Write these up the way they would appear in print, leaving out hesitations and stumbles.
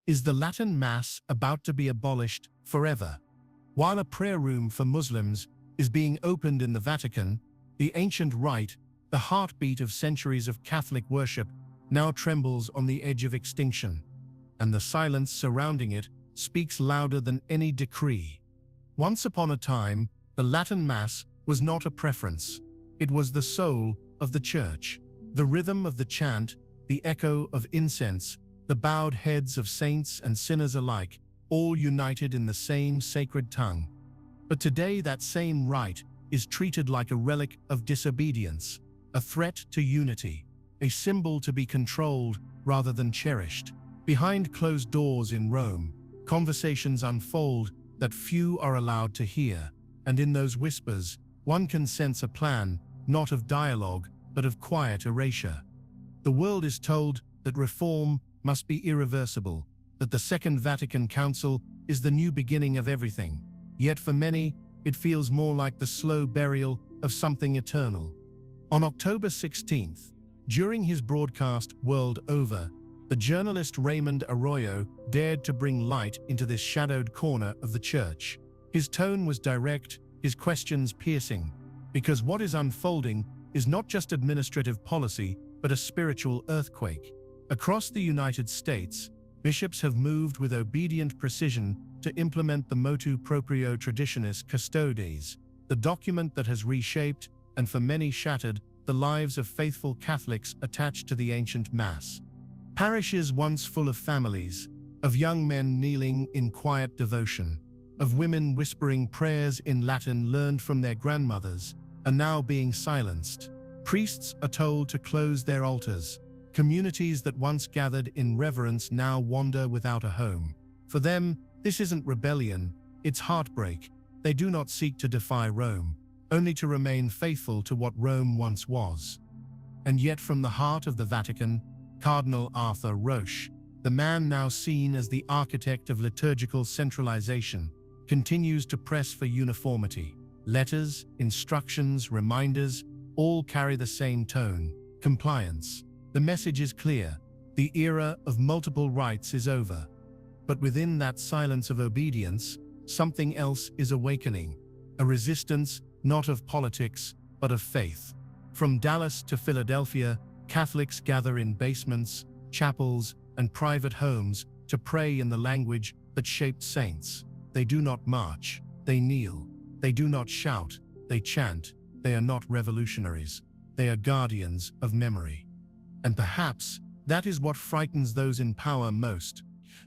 Is the Latin Mass about to be abolished forever? While a prayer room for Muslims is being opened in the Vatican, the ancient rite, the heartbeat of centuries of Catholic worship, now trembles on the edge of extinction, and the silence surrounding it speaks louder than any decree. Once upon a time, the Latin Mass was not a preference. It was the soul of the Church, the rhythm of the chant, the echo of incense, the bowed heads of saints and sinners alike, all united in the same sacred tongue. But today that same rite is treated like a relic of disobedience, a threat to unity, a symbol to be controlled rather than cherished. Behind closed doors in Rome, conversations unfold that few are allowed to hear, and in those whispers, one can sense a plan, not of dialogue, but of quiet erasure. The world is told that reform must be irreversible, that the Second Vatican Council is the new beginning of everything. Yet for many, it feels more like the slow burial of something eternal. On October 16th, during his broadcast world over, the journalist Raymond Arroyo dared to bring light into this shadowed corner of the church. His tone was direct, his questions piercing, because what is unfolding is not just administrative policy, but a spiritual earthquake. Across the United States, bishops have moved with obedient precision to implement the motu proprio Traditionis Custodes, the document that has reshaped, and for many shattered, the lives of faithful Catholics attached to the ancient Mass. Parishes once full of families, of young men kneeling in quiet devotion, of women whispering prayers in Latin learned from their grandmothers, are now being silenced. Priests are told to close their altars. Communities that once gathered in reverence now wander without a home. For them, this isn't rebellion, it's heartbreak. They do not seek to defy Rome, only to remain faithful to what Rome once was. And yet from the heart of the Vatican, Cardinal Arthur Roche, the man now seen as the architect of liturgical centralization, continues to press for uniformity. Letters, instructions, reminders, all carry the same tone: compliance. The message is clear: the era of multiple rites is over. But within that silence of obedience, something else is awakening. A resistance, not of politics, but of faith. From Dallas to Philadelphia, Catholics gather in basements, chapels, and private homes to pray in the language that shaped saints. They do not march, they kneel. They do not shout, they chant. They are not revolutionaries. They are guardians of memory. And perhaps that is what frightens those in power most,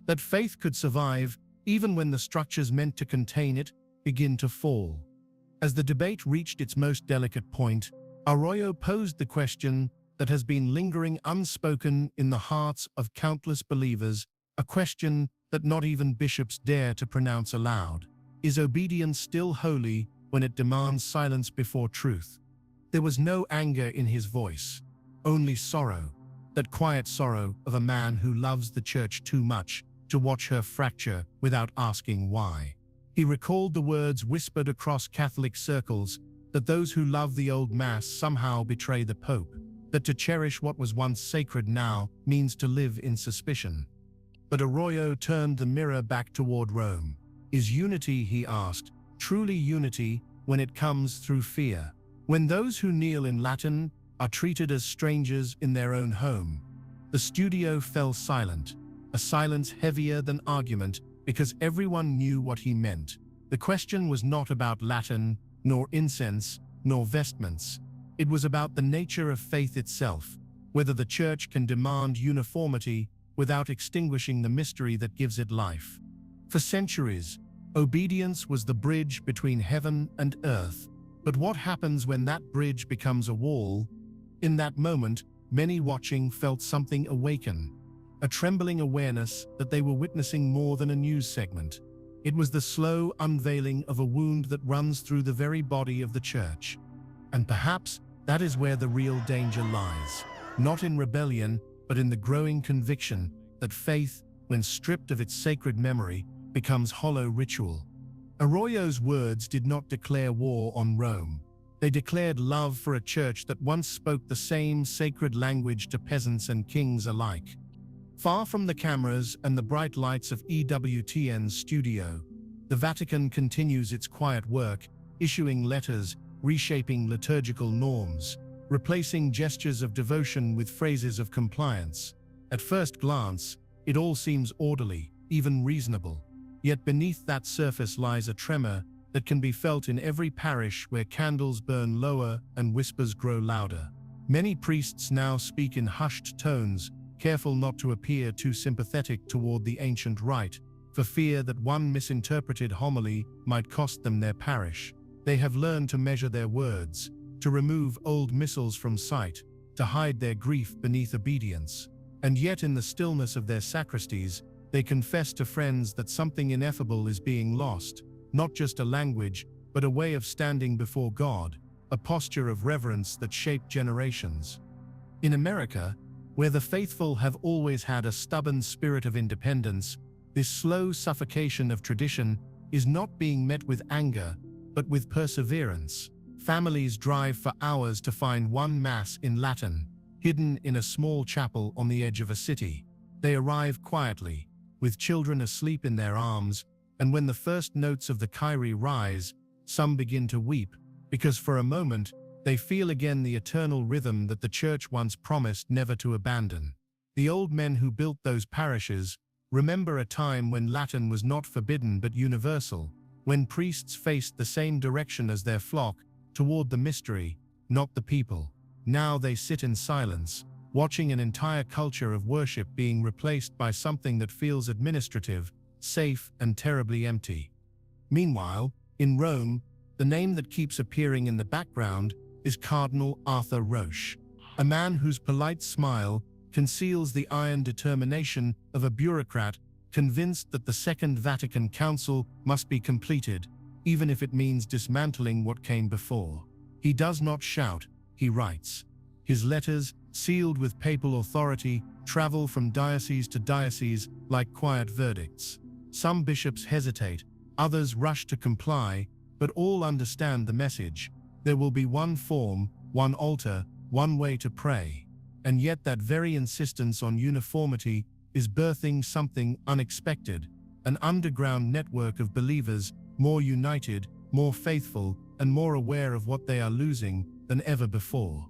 that faith could survive even when the structures meant to contain it begin to fall. As the debate reached its most delicate point, Arroyo posed the question that has been lingering unspoken in the hearts of countless believers, a question that not even bishops dare to pronounce aloud. Is obedience still holy when it demands silence before truth? There was no anger in his voice, only sorrow, that quiet sorrow of a man who loves the church too much to watch her fracture without asking why. He recalled the words whispered across Catholic circles that those who love the old Mass somehow betray the Pope, that to cherish what was once sacred now means to live in suspicion. But Arroyo turned the mirror back toward Rome. Is unity, he asked, truly unity when it comes through fear? When those who kneel in Latin are treated as strangers in their own home? The studio fell silent, a silence heavier than argument, because everyone knew what he meant. The question was not about Latin, nor incense, nor vestments. It was about the nature of faith itself, whether the church can demand uniformity without extinguishing the mystery that gives it life. For centuries, obedience was the bridge between heaven and earth. But what happens when that bridge becomes a wall? In that moment, many watching felt something awaken, a trembling awareness that they were witnessing more than a news segment. It was the slow unveiling of a wound that runs through the very body of the church. And perhaps that is where the real danger lies, not in rebellion, but in the growing conviction that faith, when stripped of its sacred memory, becomes hollow ritual. Arroyo's words did not declare war on Rome. They declared love for a church that once spoke the same sacred language to peasants and kings alike. Far from the cameras and the bright lights of EWTN's studio, the Vatican continues its quiet work, issuing letters, reshaping liturgical norms, replacing gestures of devotion with phrases of compliance. At first glance, it all seems orderly, even reasonable. Yet beneath that surface lies a tremor that can be felt in every parish where candles burn lower and whispers grow louder. Many priests now speak in hushed tones, careful not to appear too sympathetic toward the ancient rite, for fear that one misinterpreted homily might cost them their parish. They have learned to measure their words, to remove old missals from sight, to hide their grief beneath obedience. And yet in the stillness of their sacristies, they confess to friends that something ineffable is being lost, not just a language, but a way of standing before God, a posture of reverence that shaped generations. In America, where the faithful have always had a stubborn spirit of independence, this slow suffocation of tradition is not being met with anger, but with perseverance. Families drive for hours to find one Mass in Latin, hidden in a small chapel on the edge of a city. They arrive quietly, with children asleep in their arms, and when the first notes of the Kyrie rise, some begin to weep, because for a moment, they feel again the eternal rhythm that the Church once promised never to abandon. The old men who built those parishes remember a time when Latin was not forbidden but universal, when priests faced the same direction as their flock, toward the mystery, not the people. Now they sit in silence, watching an entire culture of worship being replaced by something that feels administrative, safe, and terribly empty. Meanwhile, in Rome, the name that keeps appearing in the background is Cardinal Arthur Roche, a man whose polite smile conceals the iron determination of a bureaucrat convinced that the Second Vatican Council must be completed, even if it means dismantling what came before. He does not shout, he writes. His letters, sealed with papal authority, travel from diocese to diocese like quiet verdicts. Some bishops hesitate, others rush to comply, but all understand the message. There will be one form, one altar, one way to pray. And yet that very insistence on uniformity is birthing something unexpected, an underground network of believers, more united, more faithful, and more aware of what they are losing than ever before.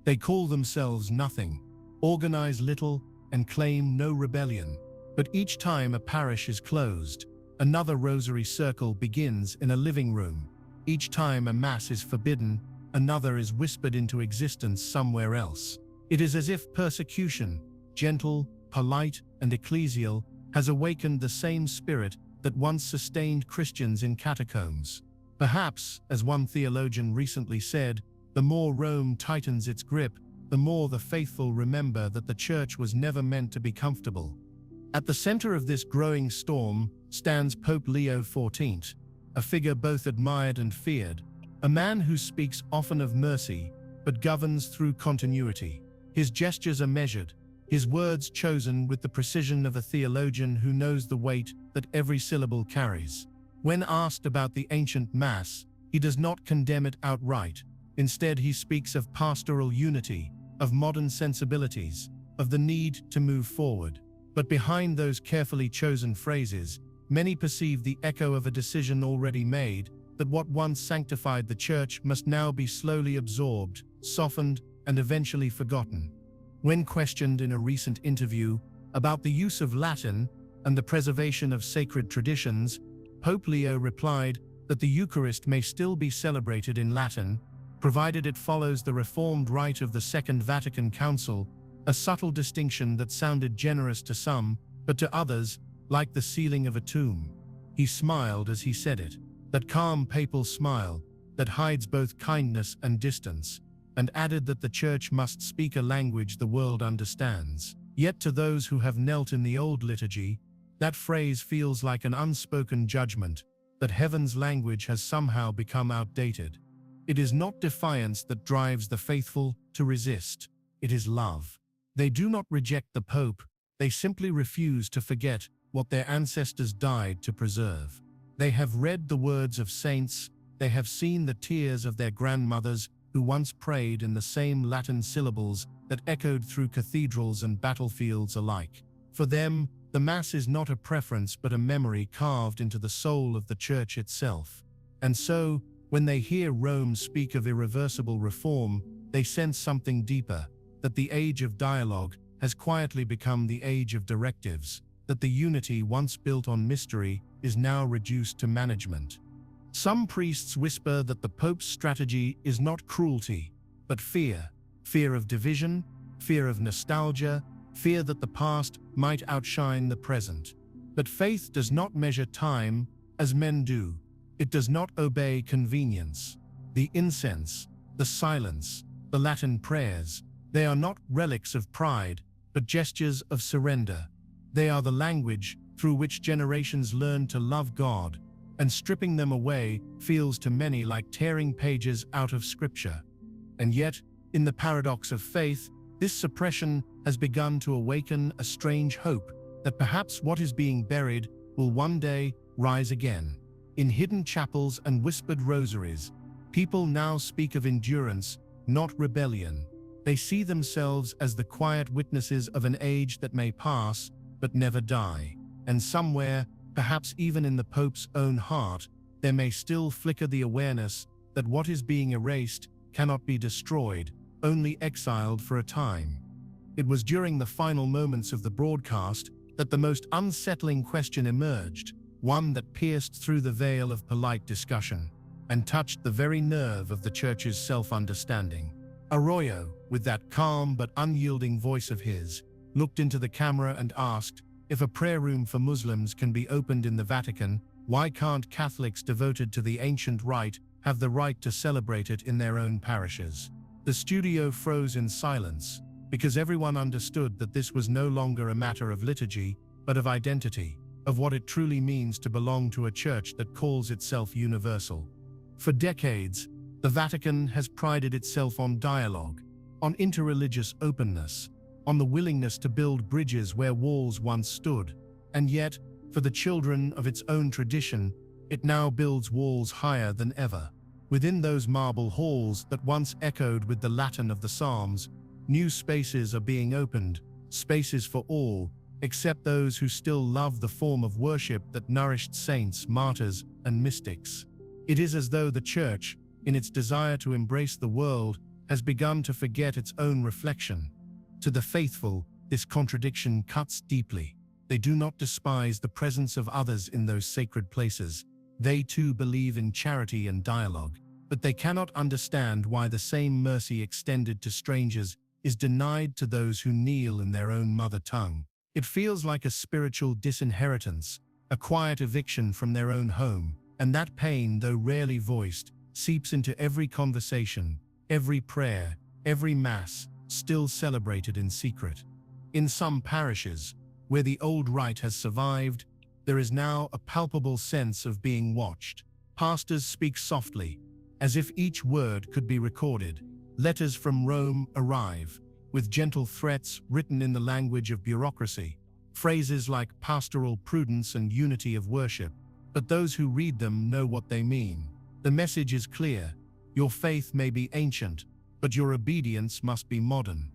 They call themselves nothing, organize little, and claim no rebellion. But each time a parish is closed, another rosary circle begins in a living room. Each time a Mass is forbidden, another is whispered into existence somewhere else. It is as if persecution, gentle, polite, and ecclesial, has awakened the same spirit that once sustained Christians in catacombs. Perhaps, as one theologian recently said, the more Rome tightens its grip, the more the faithful remember that the Church was never meant to be comfortable. At the center of this growing storm stands Pope Leo XIV, a figure both admired and feared, a man who speaks often of mercy, but governs through continuity. His gestures are measured, his words chosen with the precision of a theologian who knows the weight that every syllable carries. When asked about the ancient Mass, he does not condemn it outright. Instead, he speaks of pastoral unity, of modern sensibilities, of the need to move forward. But behind those carefully chosen phrases, many perceive the echo of a decision already made, that what once sanctified the Church must now be slowly absorbed, softened, and eventually forgotten. When questioned in a recent interview about the use of Latin and the preservation of sacred traditions, Pope Leo replied that the Eucharist may still be celebrated in Latin, provided it follows the reformed rite of the Second Vatican Council, a subtle distinction that sounded generous to some, but to others, like the sealing of a tomb. He smiled as he said it, that calm papal smile that hides both kindness and distance, and added that the Church must speak a language the world understands. Yet to those who have knelt in the old liturgy, that phrase feels like an unspoken judgment, that heaven's language has somehow become outdated. It is not defiance that drives the faithful to resist, it is love. They do not reject the Pope, they simply refuse to forget what their ancestors died to preserve. They have read the words of saints, they have seen the tears of their grandmothers who once prayed in the same Latin syllables that echoed through cathedrals and battlefields alike. For them, the Mass is not a preference but a memory carved into the soul of the Church itself. And so, when they hear Rome speak of irreversible reform, they sense something deeper, that the age of dialogue has quietly become the age of directives, that the unity once built on mystery is now reduced to management. Some priests whisper that the Pope's strategy is not cruelty, but fear. Fear of division, fear of nostalgia, fear that the past might outshine the present. But faith does not measure time as men do. It does not obey convenience. The incense, the silence, the Latin prayers, they are not relics of pride, but gestures of surrender. They are the language through which generations learn to love God, and stripping them away feels to many like tearing pages out of Scripture. And yet, in the paradox of faith, this suppression has begun to awaken a strange hope that perhaps what is being buried will one day rise again. In hidden chapels and whispered rosaries, people now speak of endurance, not rebellion. They see themselves as the quiet witnesses of an age that may pass, but never die. And somewhere, perhaps even in the Pope's own heart, there may still flicker the awareness that what is being erased cannot be destroyed, only exiled for a time. It was during the final moments of the broadcast that the most unsettling question emerged, one that pierced through the veil of polite discussion and touched the very nerve of the Church's self-understanding. Arroyo, with that calm but unyielding voice of his, looked into the camera and asked, if a prayer room for Muslims can be opened in the Vatican, why can't Catholics devoted to the ancient rite have the right to celebrate it in their own parishes? The studio froze in silence, because everyone understood that this was no longer a matter of liturgy, but of identity, of what it truly means to belong to a church that calls itself universal. For decades, the Vatican has prided itself on dialogue, on interreligious openness, on the willingness to build bridges where walls once stood, and yet, for the children of its own tradition, it now builds walls higher than ever. Within those marble halls that once echoed with the Latin of the Psalms, new spaces are being opened, spaces for all, except those who still love the form of worship that nourished saints, martyrs, and mystics. It is as though the Church, in its desire to embrace the world, has begun to forget its own reflection. To the faithful, this contradiction cuts deeply. They do not despise the presence of others in those sacred places. They too believe in charity and dialogue, but they cannot understand why the same mercy extended to strangers is denied to those who kneel in their own mother tongue. It feels like a spiritual disinheritance, a quiet eviction from their own home, and that pain, though rarely voiced, seeps into every conversation, every prayer, every Mass, still celebrated in secret. In some parishes, where the old rite has survived, there is now a palpable sense of being watched. Pastors speak softly, as if each word could be recorded. Letters from Rome arrive, with gentle threats written in the language of bureaucracy, phrases like pastoral prudence and unity of worship, but those who read them know what they mean. The message is clear: your faith may be ancient, but your obedience must be modern.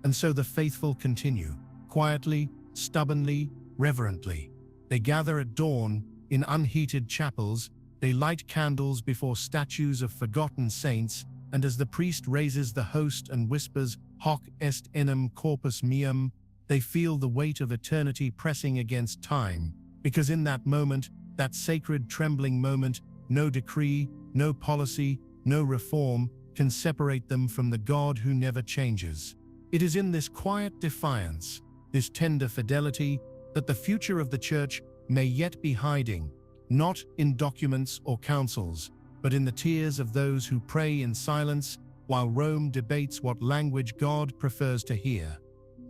And so the faithful continue, quietly, stubbornly, reverently. They gather at dawn, in unheated chapels, they light candles before statues of forgotten saints, and as the priest raises the host and whispers, "Hoc est enim corpus meum," they feel the weight of eternity pressing against time, because in that moment, that sacred trembling moment, no decree, no policy, no reform can separate them from the God who never changes. It is in this quiet defiance, this tender fidelity, that the future of the Church may yet be hiding, not in documents or councils, but in the tears of those who pray in silence while Rome debates what language God prefers to hear.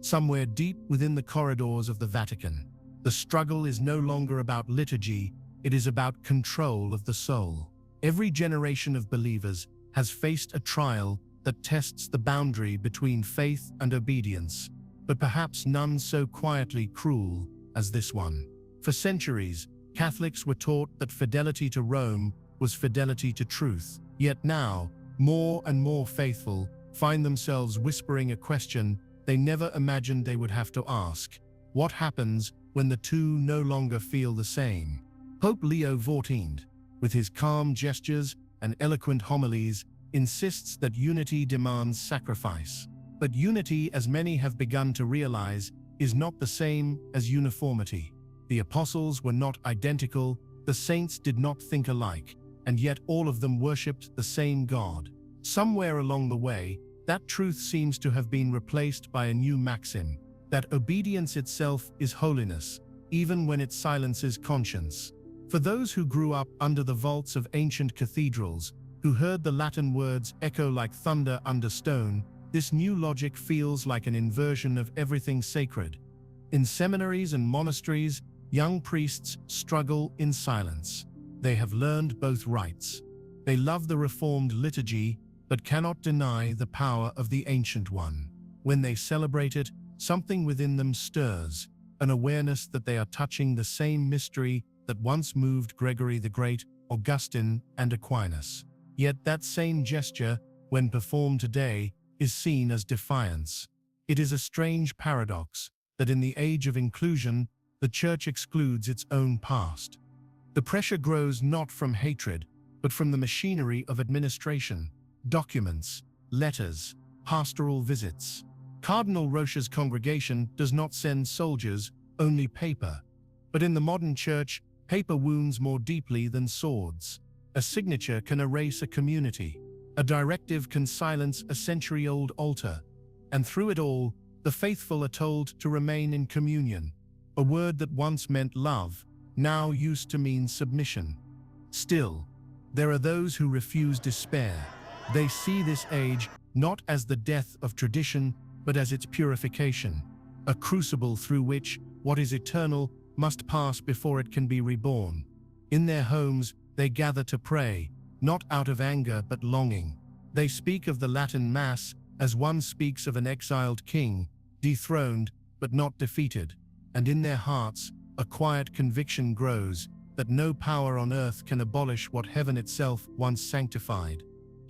Somewhere deep within the corridors of the Vatican, the struggle is no longer about liturgy, it is about control of the soul. Every generation of believers has faced a trial that tests the boundary between faith and obedience, but perhaps none so quietly cruel as this one. For centuries, Catholics were taught that fidelity to Rome was fidelity to truth. Yet now, more and more faithful find themselves whispering a question they never imagined they would have to ask. What happens when the two no longer feel the same? Pope Leo XIV, with his calm gestures and eloquent homilies, insists that unity demands sacrifice. But unity, as many have begun to realize, is not the same as uniformity. The apostles were not identical, the saints did not think alike, and yet all of them worshipped the same God. Somewhere along the way, that truth seems to have been replaced by a new maxim, that obedience itself is holiness, even when it silences conscience. For those who grew up under the vaults of ancient cathedrals, who heard the Latin words echo like thunder under stone, this new logic feels like an inversion of everything sacred. In seminaries and monasteries, young priests struggle in silence. They have learned both rites. They love the Reformed liturgy, but cannot deny the power of the ancient one. When they celebrate it, something within them stirs, an awareness that they are touching the same mystery that once moved Gregory the Great, Augustine, and Aquinas. Yet that same gesture, when performed today, is seen as defiance. It is a strange paradox that in the age of inclusion, the Church excludes its own past. The pressure grows not from hatred, but from the machinery of administration, documents, letters, pastoral visits. Cardinal Rocha's congregation does not send soldiers, only paper. But in the modern Church, paper wounds more deeply than swords. A signature can erase a community. A directive can silence a century-old altar. And through it all, the faithful are told to remain in communion. A word that once meant love, now used to mean submission. Still, there are those who refuse despair. They see this age not as the death of tradition, but as its purification, a crucible through which what is eternal must pass before it can be reborn. In their homes, they gather to pray, not out of anger but longing. They speak of the Latin Mass as one speaks of an exiled king, dethroned but not defeated, and in their hearts, a quiet conviction grows that no power on earth can abolish what heaven itself once sanctified.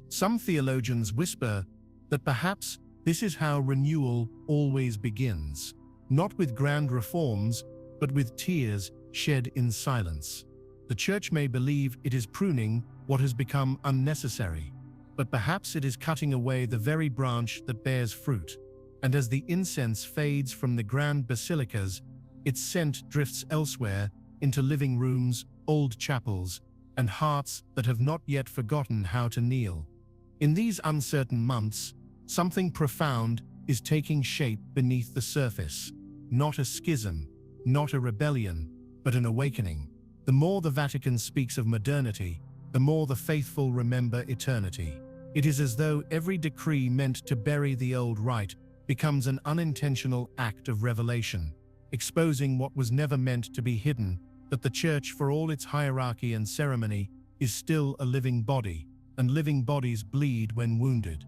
Some theologians whisper that perhaps this is how renewal always begins, not with grand reforms, but with tears shed in silence. The Church may believe it is pruning what has become unnecessary, but perhaps it is cutting away the very branch that bears fruit. And as the incense fades from the grand basilicas, its scent drifts elsewhere into living rooms, old chapels, and hearts that have not yet forgotten how to kneel. In these uncertain months, something profound is taking shape beneath the surface. Not a schism, not a rebellion, but an awakening. The more the Vatican speaks of modernity, the more the faithful remember eternity. It is as though every decree meant to bury the old rite becomes an unintentional act of revelation, exposing what was never meant to be hidden, that the Church, for all its hierarchy and ceremony, is still a living body, and living bodies bleed when wounded.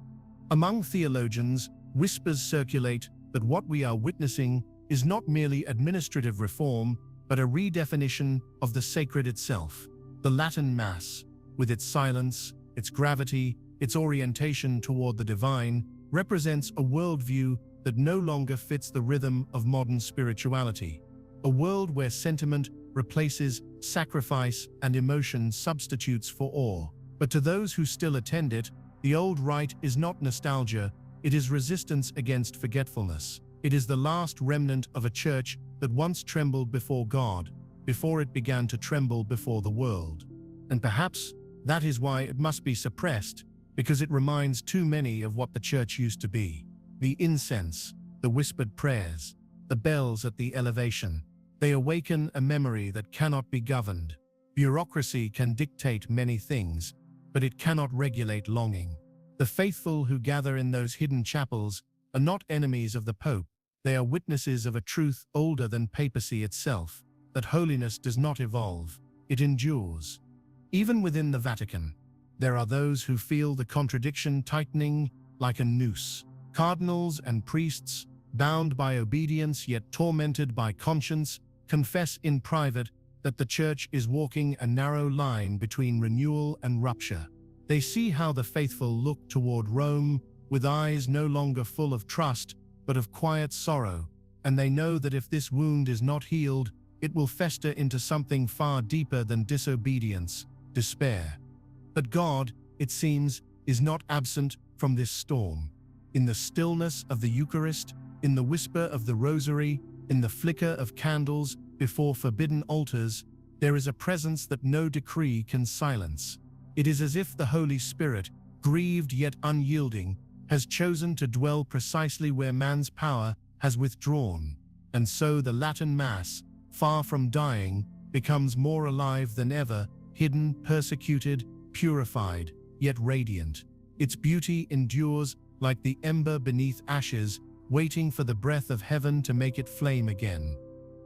Among theologians, whispers circulate that what we are witnessing is not merely administrative reform, but a redefinition of the sacred itself. The Latin Mass, with its silence, its gravity, its orientation toward the divine, represents a worldview that no longer fits the rhythm of modern spirituality. A world where sentiment replaces sacrifice and emotion substitutes for awe. But to those who still attend it, the old rite is not nostalgia, it is resistance against forgetfulness. It is the last remnant of a church that once trembled before God, before it began to tremble before the world. And perhaps that is why it must be suppressed, because it reminds too many of what the church used to be. The incense, the whispered prayers, the bells at the elevation. They awaken a memory that cannot be governed. Bureaucracy can dictate many things, but it cannot regulate longing. The faithful who gather in those hidden chapels are not enemies of the Pope. They are witnesses of a truth older than papacy itself, that holiness does not evolve, it endures. Even within the Vatican, there are those who feel the contradiction tightening like a noose. Cardinals and priests, bound by obedience yet tormented by conscience, confess in private that the Church is walking a narrow line between renewal and rupture. They see how the faithful look toward Rome with eyes no longer full of trust, but of quiet sorrow, and they know that if this wound is not healed, it will fester into something far deeper than disobedience, despair. But God, it seems, is not absent from this storm. In the stillness of the Eucharist, in the whisper of the Rosary, in the flicker of candles before forbidden altars, there is a presence that no decree can silence. It is as if the Holy Spirit, grieved yet unyielding, has chosen to dwell precisely where man's power has withdrawn. And so the Latin Mass, far from dying, becomes more alive than ever, hidden, persecuted, purified, yet radiant. Its beauty endures like the ember beneath ashes, waiting for the breath of heaven to make it flame again.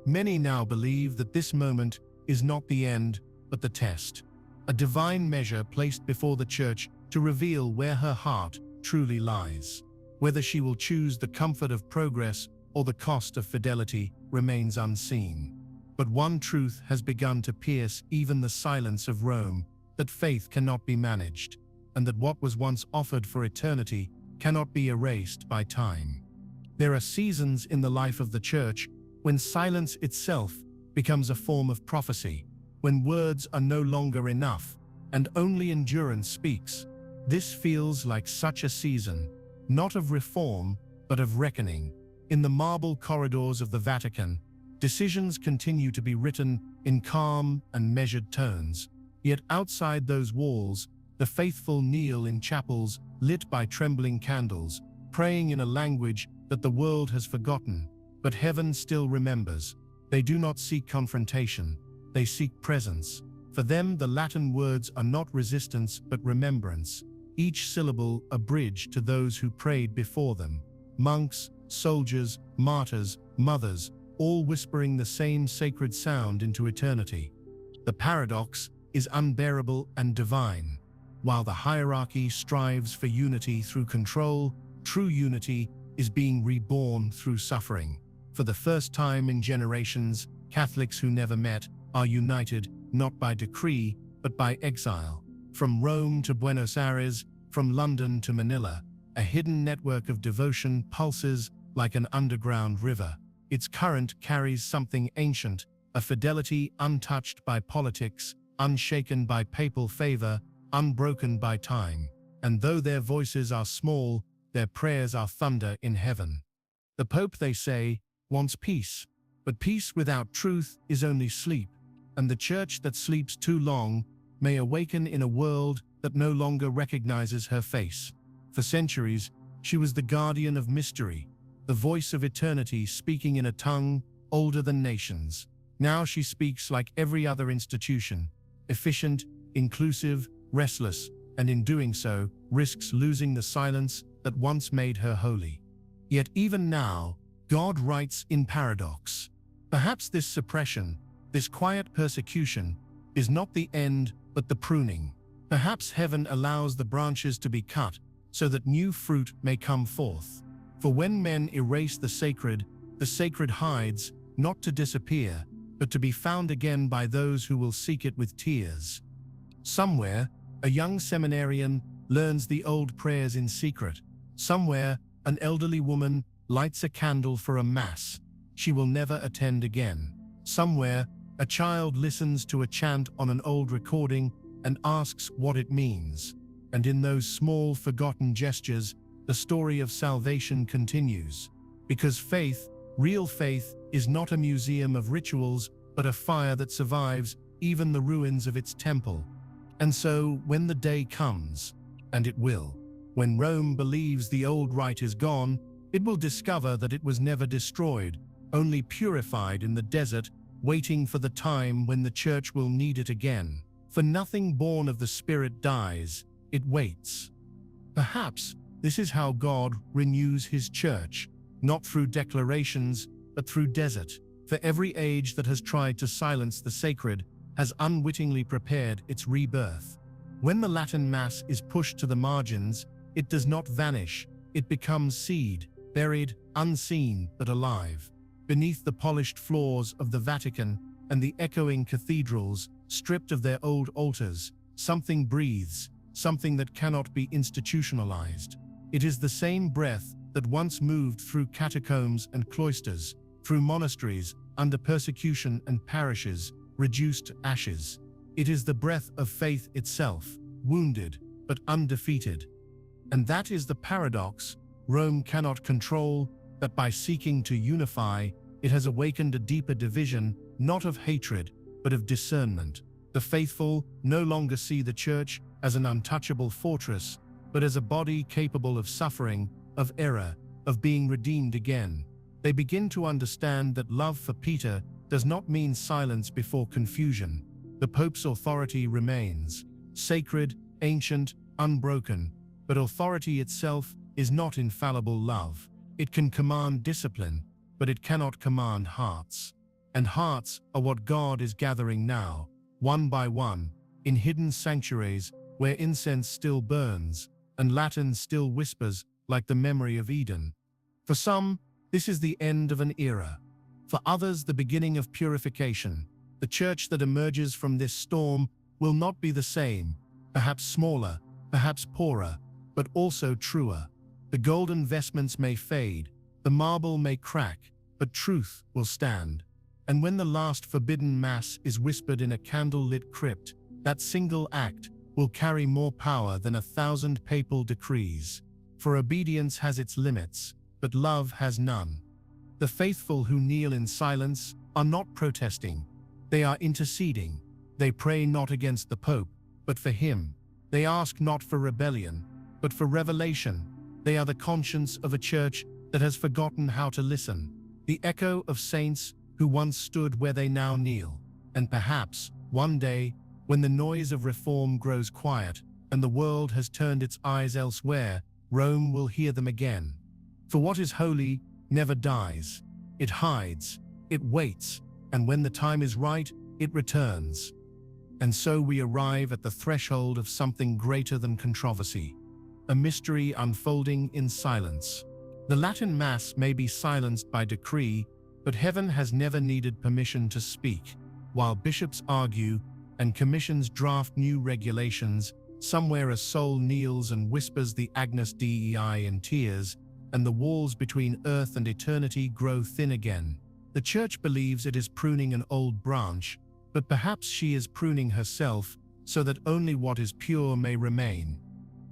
Many now believe that this moment is not the end, but the test, a divine measure placed before the Church to reveal where her heart truly lies. Whether she will choose the comfort of progress or the cost of fidelity remains unseen. But one truth has begun to pierce even the silence of Rome, that faith cannot be managed, and that what was once offered for eternity cannot be erased by time. There are seasons in the life of the Church when silence itself becomes a form of prophecy, when words are no longer enough and only endurance speaks. This feels like such a season, not of reform, but of reckoning. In the marble corridors of the Vatican, decisions continue to be written in calm and measured tones. Yet outside those walls, the faithful kneel in chapels lit by trembling candles, praying in a language that the world has forgotten, but heaven still remembers. They do not seek confrontation, they seek presence. For them, the Latin words are not resistance but remembrance, each syllable a bridge to those who prayed before them. Monks, soldiers, martyrs, mothers, all whispering the same sacred sound into eternity. The paradox is unbearable and divine. While the hierarchy strives for unity through control, true unity is being reborn through suffering. For the first time in generations, Catholics who never met are united not by decree, but by exile. From Rome to Buenos Aires, from London to Manila, a hidden network of devotion pulses like an underground river. Its current carries something ancient, a fidelity untouched by politics, unshaken by papal favor, unbroken by time. And though their voices are small, their prayers are thunder in heaven. The Pope, they say, wants peace, but peace without truth is only sleep, and the Church that sleeps too long may awaken in a world that no longer recognizes her face. For centuries, she was the guardian of mystery, the voice of eternity speaking in a tongue older than nations. Now she speaks like every other institution, efficient, inclusive, restless, and in doing so, risks losing the silence that once made her holy. Yet even now, God writes in paradox. Perhaps this suppression, this quiet persecution, is not the end but the pruning. Perhaps heaven allows the branches to be cut so that new fruit may come forth. For when men erase the sacred hides, not to disappear, but to be found again by those who will seek it with tears. Somewhere, a young seminarian learns the old prayers in secret. Somewhere, an elderly woman lights a candle for a mass she will never attend again. Somewhere, a child listens to a chant on an old recording and asks what it means. And in those small, forgotten gestures, the story of salvation continues. Because faith, real faith, is not a museum of rituals, but a fire that survives even the ruins of its temple. And so, when the day comes, and it will, when Rome believes the old rite is gone, it will discover that it was never destroyed, only purified in the desert, waiting for the time when the Church will need it again. For nothing born of the Spirit dies, it waits. Perhaps this is how God renews his Church, not through declarations, but through desert. For every age that has tried to silence the sacred has unwittingly prepared its rebirth. When the Latin Mass is pushed to the margins, it does not vanish, it becomes seed, buried, unseen, but alive. Beneath the polished floors of the Vatican and the echoing cathedrals, stripped of their old altars, something breathes, something that cannot be institutionalized. It is the same breath that once moved through catacombs and cloisters, through monasteries, under persecution and parishes, reduced to ashes. It is the breath of faith itself, wounded, but undefeated. And that is the paradox Rome cannot control, that by seeking to unify, it has awakened a deeper division, not of hatred, but of discernment. The faithful no longer see the Church as an untouchable fortress, but as a body capable of suffering, of error, of being redeemed again. They begin to understand that love for Peter does not mean silence before confusion. The Pope's authority remains, sacred, ancient, unbroken, but authority itself is not infallible love. It can command discipline, but it cannot command hearts. And hearts are what God is gathering now, one by one, in hidden sanctuaries where incense still burns and Latin still whispers like the memory of Eden. For some, this is the end of an era. For others, the beginning of purification. The Church that emerges from this storm will not be the same, perhaps smaller, perhaps poorer, but also truer. The golden vestments may fade, the marble may crack, but truth will stand. And when the last forbidden Mass is whispered in a candle-lit crypt, that single act will carry more power than 1,000 papal decrees. For obedience has its limits, but love has none. The faithful who kneel in silence are not protesting. They are interceding. They pray not against the Pope, but for him. They ask not for rebellion, but for revelation. They are the conscience of a Church that has forgotten how to listen. The echo of saints who once stood where they now kneel. And perhaps, one day, when the noise of reform grows quiet and the world has turned its eyes elsewhere, Rome will hear them again. For what is holy never dies. It hides, it waits, and when the time is right, it returns. And so we arrive at the threshold of something greater than controversy, a mystery unfolding in silence. The Latin Mass may be silenced by decree, but heaven has never needed permission to speak. While bishops argue and commissions draft new regulations, somewhere a soul kneels and whispers the Agnus Dei in tears, and the walls between earth and eternity grow thin again. The Church believes it is pruning an old branch, but perhaps she is pruning herself so that only what is pure may remain.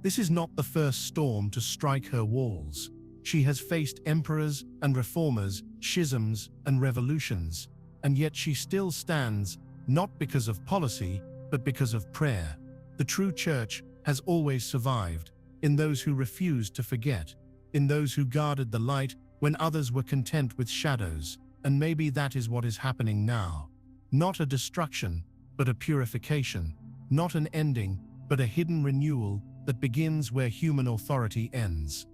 This is not the first storm to strike her walls. She has faced emperors and reformers, schisms and revolutions, and yet she still stands, not because of policy, but because of prayer. The true Church has always survived, in those who refused to forget, in those who guarded the light when others were content with shadows, and maybe that is what is happening now. Not a destruction, but a purification. Not an ending, but a hidden renewal that begins where human authority ends.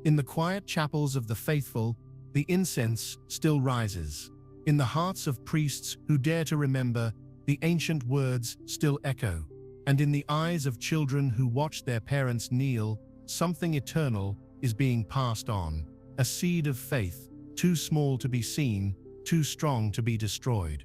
In the quiet chapels of the faithful, the incense still rises. In the hearts of priests who dare to remember, the ancient words still echo. And in the eyes of children who watch their parents kneel, something eternal is being passed on. A seed of faith, too small to be seen, too strong to be destroyed.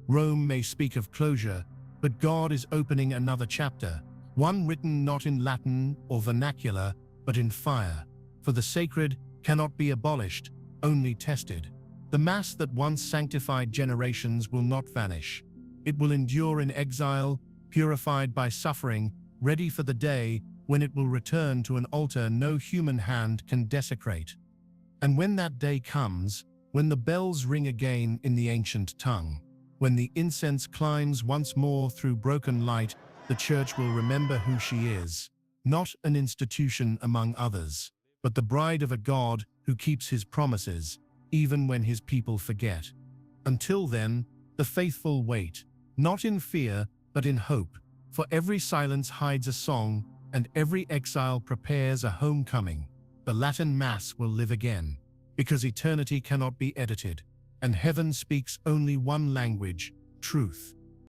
Rome may speak of closure, but God is opening another chapter, one written not in Latin or vernacular, but in fire. For the sacred cannot be abolished, only tested. The Mass that once sanctified generations will not vanish. It will endure in exile, purified by suffering, ready for the day when it will return to an altar no human hand can desecrate. And when that day comes, when the bells ring again in the ancient tongue, when the incense climbs once more through broken light, the Church will remember who she is, not an institution among others, but the bride of a God who keeps his promises, even when his people forget. Until then, the faithful wait, not in fear, but in hope, for every silence hides a song, and every exile prepares a homecoming. The Latin Mass will live again, because eternity cannot be edited, and heaven speaks only one language, truth.